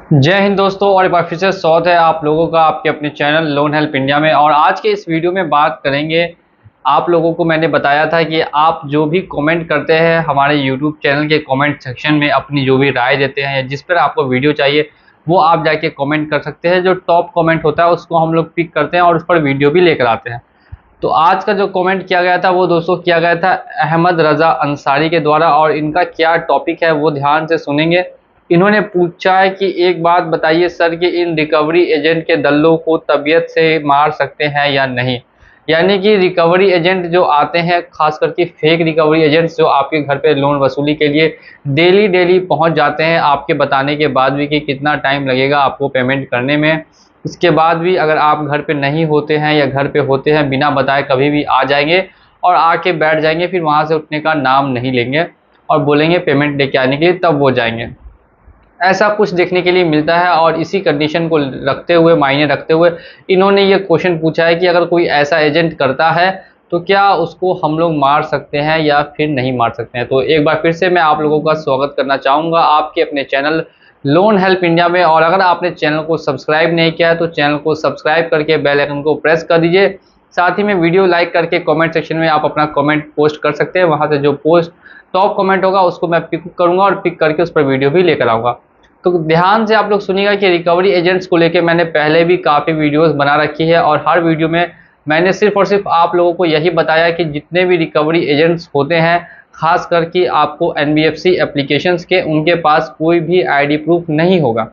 जय हिंद दोस्तों, और एक बार फिर से स्वागत है आप लोगों का आपके अपने चैनल लोन हेल्प इंडिया में। और आज के इस वीडियो में बात करेंगे। आप लोगों को मैंने बताया था कि आप जो भी कमेंट करते हैं हमारे यूट्यूब चैनल के कमेंट सेक्शन में, अपनी जो भी राय देते हैं या जिस पर आपको वीडियो चाहिए वो आप जाके कमेंट कर सकते हैं। जो टॉप कमेंट होता है उसको हम लोग पिक करते हैं और उस पर वीडियो भी लेकर आते हैं। तो आज का जो कमेंट किया गया था वो दोस्तों किया गया था अहमद रजा अंसारी के द्वारा, और इनका क्या टॉपिक है वो ध्यान से सुनेंगे। इन्होंने पूछा है कि एक बात बताइए सर कि इन रिकवरी एजेंट के दल्लों को तबीयत से मार सकते हैं या नहीं। यानी कि रिकवरी एजेंट जो आते हैं, खास करके फेक रिकवरी एजेंट्स जो आपके घर पे लोन वसूली के लिए डेली डेली पहुंच जाते हैं, आपके बताने के बाद भी कि कितना टाइम लगेगा आपको पेमेंट करने में। इसके बाद भी अगर आप घर पे नहीं होते हैं या घर पे होते हैं, बिना बताए कभी भी आ जाएंगे और आके बैठ जाएंगे, फिर वहाँ से उठने का नाम नहीं लेंगे और बोलेंगे पेमेंट लेके आने के लिए, तब वो जाएंगे। ऐसा कुछ देखने के लिए मिलता है। और इसी कंडीशन को रखते हुए, मायने रखते हुए, इन्होंने ये क्वेश्चन पूछा है कि अगर कोई ऐसा एजेंट करता है तो क्या उसको हम लोग मार सकते हैं या फिर नहीं मार सकते हैं। तो एक बार फिर से मैं आप लोगों का स्वागत करना चाहूँगा आपके अपने चैनल लोन हेल्प इंडिया में। और अगर आपने चैनल को सब्सक्राइब नहीं किया है तो चैनल को सब्सक्राइब करके बेल आइकन को प्रेस कर दीजिए। साथ ही में वीडियो लाइक करके कमेंट सेक्शन में आप अपना कमेंट पोस्ट कर सकते हैं। वहाँ से जो पोस्ट टॉप कमेंट होगा उसको मैं पिक करूँगा और पिक करके उस पर वीडियो भी लेकर आऊँगा। तो ध्यान से आप लोग सुनिएगा कि रिकवरी एजेंट्स को लेकर मैंने पहले भी काफ़ी वीडियोस बना रखी है, और हर वीडियो में मैंने सिर्फ और सिर्फ आप लोगों को यही बताया कि जितने भी रिकवरी एजेंट्स होते हैं, खास करके आपको एनबीएफसी एप्लीकेशंस के, उनके पास कोई भी आईडी प्रूफ नहीं होगा।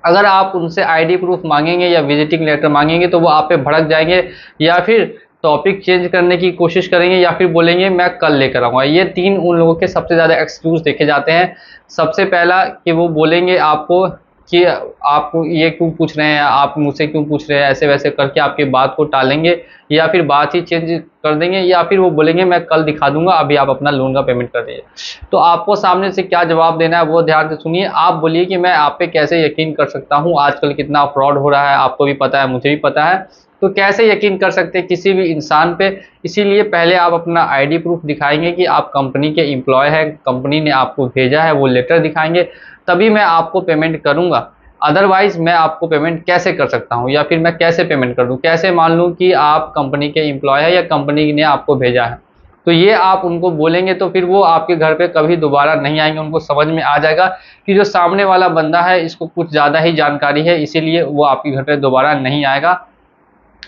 अगर आप उनसे आईडी प्रूफ मांगेंगे या विजिटिंग लेटर मांगेंगे तो वो आप पे भड़क जाएंगे, या फिर टॉपिक चेंज करने की कोशिश करेंगे, या फिर बोलेंगे मैं कल लेकर आऊँगा। ये तीन उन लोगों के सबसे ज़्यादा एक्सक्यूज देखे जाते हैं। सबसे पहला कि वो बोलेंगे आपको कि आप ये क्यों पूछ रहे हैं, आप मुझसे क्यों पूछ रहे हैं, ऐसे वैसे करके आपकी बात को टालेंगे, या फिर बात ही चेंज कर देंगे, या फिर वो बोलेंगे मैं कल दिखा दूंगा, अभी आप अपना लोन का पेमेंट कर दीजिए। तो आपको सामने से क्या जवाब देना है वो ध्यान से सुनिए। आप बोलिए कि मैं आप पे कैसे यकीन कर सकता हूँ, आजकल कितना फ्रॉड हो रहा है, आपको भी पता है, मुझे भी पता है, तो कैसे यकीन कर सकते हैं किसी भी इंसान पे। इसीलिए पहले आप अपना आईडी प्रूफ दिखाएंगे कि आप कंपनी के एम्प्लॉय हैं, कंपनी ने आपको भेजा है, वो लेटर दिखाएंगे, तभी मैं आपको पेमेंट करूंगा। अदरवाइज मैं आपको पेमेंट कैसे कर सकता हूं, या फिर मैं कैसे पेमेंट कर दूं, कैसे मान लूं कि आप कंपनी के एम्प्लॉय हैं या कंपनी ने आपको भेजा है। तो ये आप उनको बोलेंगे तो फिर वो आपके घर पे कभी दोबारा नहीं आएंगे। उनको समझ में आ जाएगा कि जो सामने वाला बंदा है इसको कुछ ज़्यादा ही जानकारी है, इसीलिए वो आपके घर पे दोबारा नहीं आएगा।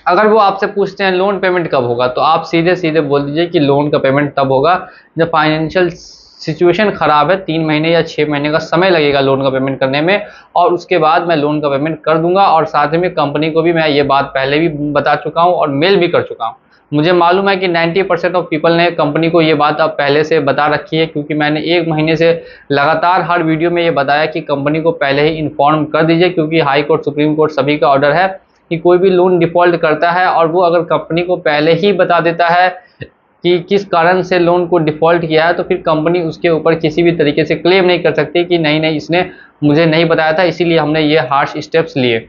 अगर वो आपसे पूछते हैं लोन पेमेंट कब होगा, तो आप सीधे सीधे बोल दीजिए कि लोन का पेमेंट तब होगा जब फाइनेंशियल सिचुएशन ख़राब है, 3 महीने या 6 महीने का समय लगेगा लोन का पेमेंट करने में, और उसके बाद मैं लोन का पेमेंट कर दूंगा। और साथ में कंपनी को भी मैं ये बात पहले भी बता चुका हूँ और मेल भी कर चुका हूँ। मुझे मालूम है कि 90% ऑफ पीपल ने कंपनी को ये बात अब पहले से बता रखी है, क्योंकि मैंने 1 महीने से लगातार हर वीडियो में ये बताया कि कंपनी को पहले ही इन्फॉर्म कर दीजिए, क्योंकि हाई कोर्ट, सुप्रीम कोर्ट सभी का ऑर्डर है कि कोई भी लोन डिफ़ॉल्ट करता है और वो अगर कंपनी को पहले ही बता देता है कि किस कारण से लोन को डिफ़ॉल्ट किया है, तो फिर कंपनी उसके ऊपर किसी भी तरीके से क्लेम नहीं कर सकती कि नहीं नहीं इसने मुझे नहीं बताया था, इसीलिए हमने ये हार्श स्टेप्स लिए।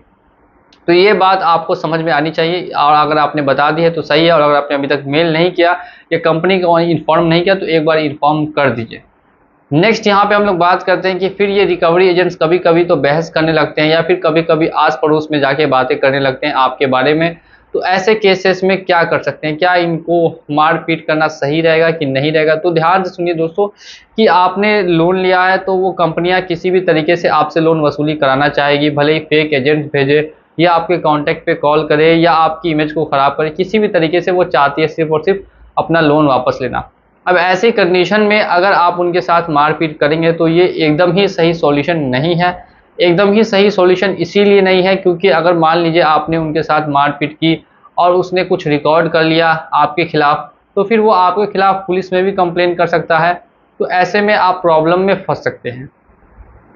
तो ये बात आपको समझ में आनी चाहिए, और अगर आपने बता दी है तो सही है, और अगर आपने अभी तक मेल नहीं किया या कंपनी को इन्फॉर्म नहीं किया तो एक बार इन्फॉर्म कर दीजिए। नेक्स्ट यहाँ पे हम लोग बात करते हैं कि फिर ये रिकवरी एजेंट्स कभी कभी तो बहस करने लगते हैं, या फिर कभी कभी आस पड़ोस में जाके बातें करने लगते हैं आपके बारे में। तो ऐसे केसेस में क्या कर सकते हैं, क्या इनको मार पीट करना सही रहेगा कि नहीं रहेगा। तो ध्यान से सुनिए दोस्तों कि आपने लोन लिया है तो वो कंपनियां किसी भी तरीके से आपसे लोन वसूली कराना चाहेगी, भले ही फेक एजेंट भेजे या आपके कॉन्टैक्ट पे कॉल करे या आपकी इमेज को ख़राब करे, किसी भी तरीके से वो चाहती है सिर्फ और सिर्फ अपना लोन वापस लेना। अब ऐसी कंडीशन में अगर आप उनके साथ मारपीट करेंगे तो ये एकदम ही सही सॉल्यूशन नहीं है। एकदम ही सही सॉल्यूशन इसीलिए नहीं है क्योंकि अगर मान लीजिए आपने उनके साथ मारपीट की और उसने कुछ रिकॉर्ड कर लिया आपके खिलाफ, तो फिर वो आपके खिलाफ पुलिस में भी कंप्लेन कर सकता है। तो ऐसे में आप प्रॉब्लम में फंस सकते हैं।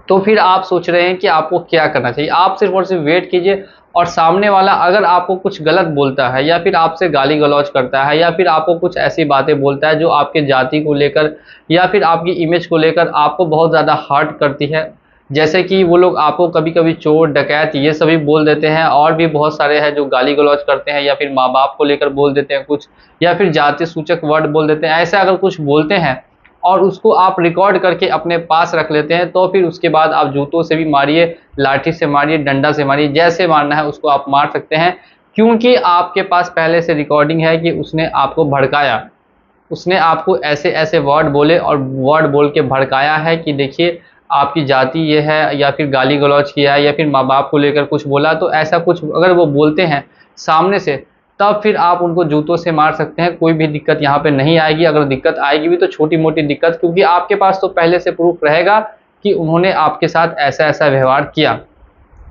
तो फिर आप सोच रहे हैं कि आपको क्या करना चाहिए। आप सिर्फ और सिर्फ वेट कीजिए, और सामने वाला अगर आपको कुछ गलत बोलता है या फिर आपसे गाली गलौज करता है या फिर आपको कुछ ऐसी बातें बोलता है जो आपके जाति को लेकर या फिर आपकी इमेज को लेकर आपको बहुत ज़्यादा हर्ट करती है, जैसे कि वो लोग आपको कभी कभी चोर डकैत ये सभी बोल देते हैं, और भी बहुत सारे हैं जो गाली गलौज करते हैं, या फिर माँ बाप को लेकर बोल देते हैं कुछ, या फिर जाति सूचक वर्ड बोल देते हैं। ऐसे अगर कुछ बोलते हैं और उसको आप रिकॉर्ड करके अपने पास रख लेते हैं, तो फिर उसके बाद आप जूतों से भी मारिए, लाठी से मारिए, डंडा से मारिए, जैसे मारना है उसको आप मार सकते हैं, क्योंकि आपके पास पहले से रिकॉर्डिंग है कि उसने आपको भड़काया, उसने आपको ऐसे ऐसे वर्ड बोले और वर्ड बोल के भड़काया है कि देखिए आपकी जाति ये है, या फिर गाली गलौज किया है, या फिर माँ बाप को लेकर कुछ बोला। तो ऐसा कुछ अगर वो बोलते हैं सामने से, तब फिर आप उनको जूतों से मार सकते हैं, कोई भी दिक्कत यहाँ पे नहीं आएगी। अगर दिक्कत आएगी भी तो छोटी मोटी दिक्कत, क्योंकि आपके पास तो पहले से प्रूफ रहेगा कि उन्होंने आपके साथ ऐसा ऐसा व्यवहार किया।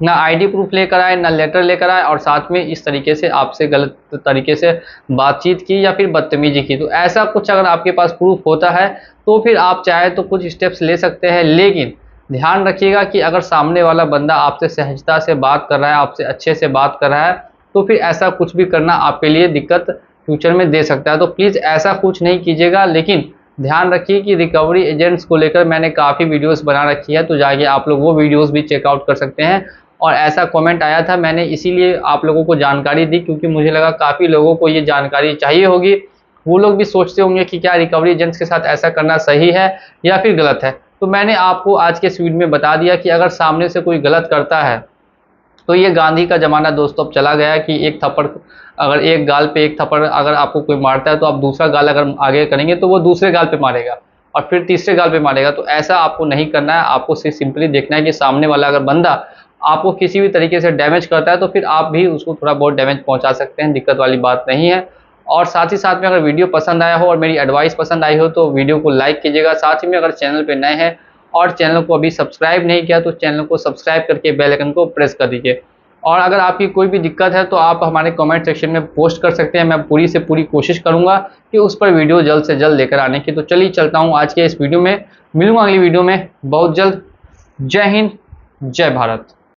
ना आईडी प्रूफ लेकर आए, ना लेटर लेकर आए, और साथ में इस तरीके से आपसे गलत तरीके से बातचीत की या फिर बदतमीजी की। तो ऐसा कुछ अगर आपके पास प्रूफ होता है तो फिर आप चाहे तो कुछ स्टेप्स ले सकते हैं, लेकिन ध्यान रखिएगा कि अगर सामने वाला बंदा आपसे सहजता से बात कर रहा है, आपसे अच्छे से बात कर रहा है, तो फिर ऐसा कुछ भी करना आपके लिए दिक्कत फ्यूचर में दे सकता है। तो प्लीज़ ऐसा कुछ नहीं कीजिएगा। लेकिन ध्यान रखिए कि रिकवरी एजेंट्स को लेकर मैंने काफ़ी वीडियोस बना रखी है, तो जाके आप लोग वो वीडियोस भी चेकआउट कर सकते हैं। और ऐसा कमेंट आया था, मैंने इसीलिए आप लोगों को जानकारी दी, क्योंकि मुझे लगा काफ़ी लोगों को ये जानकारी चाहिए होगी। वो लोग भी सोचते होंगे कि क्या रिकवरी एजेंट्स के साथ ऐसा करना सही है या फिर गलत है। तो मैंने आपको आज के इस वीडियो में बता दिया कि अगर सामने से कोई गलत करता है तो ये गांधी का ज़माना दोस्तों अब चला गया कि एक थप्पड़, अगर एक गाल पे एक थप्पड़ अगर आपको कोई मारता है तो आप दूसरा गाल अगर आगे करेंगे तो वो दूसरे गाल पे मारेगा और फिर तीसरे गाल पे मारेगा। तो ऐसा आपको नहीं करना है। आपको सिर्फ सिंपली देखना है कि सामने वाला अगर बंदा आपको किसी भी तरीके से डैमेज करता है तो फिर आप भी उसको थोड़ा बहुत डैमेज पहुंचा सकते हैं, दिक्कत वाली बात नहीं है। और साथ ही साथ में अगर वीडियो पसंद आया हो और मेरी एडवाइस पसंद आई हो तो वीडियो को लाइक कीजिएगा। साथ ही में अगर चैनल पे नए हैं और चैनल को अभी सब्सक्राइब नहीं किया तो चैनल को सब्सक्राइब करके बेल आइकन को प्रेस कर दीजिए। और अगर आपकी कोई भी दिक्कत है तो आप हमारे कमेंट सेक्शन में पोस्ट कर सकते हैं। मैं पूरी से पूरी कोशिश करूंगा कि उस पर वीडियो जल्द से जल्द लेकर आने की। तो चलिए चलता हूं आज के इस वीडियो में, मिलूंगा अगली वीडियो में बहुत जल्द। जय हिंद, जय भारत।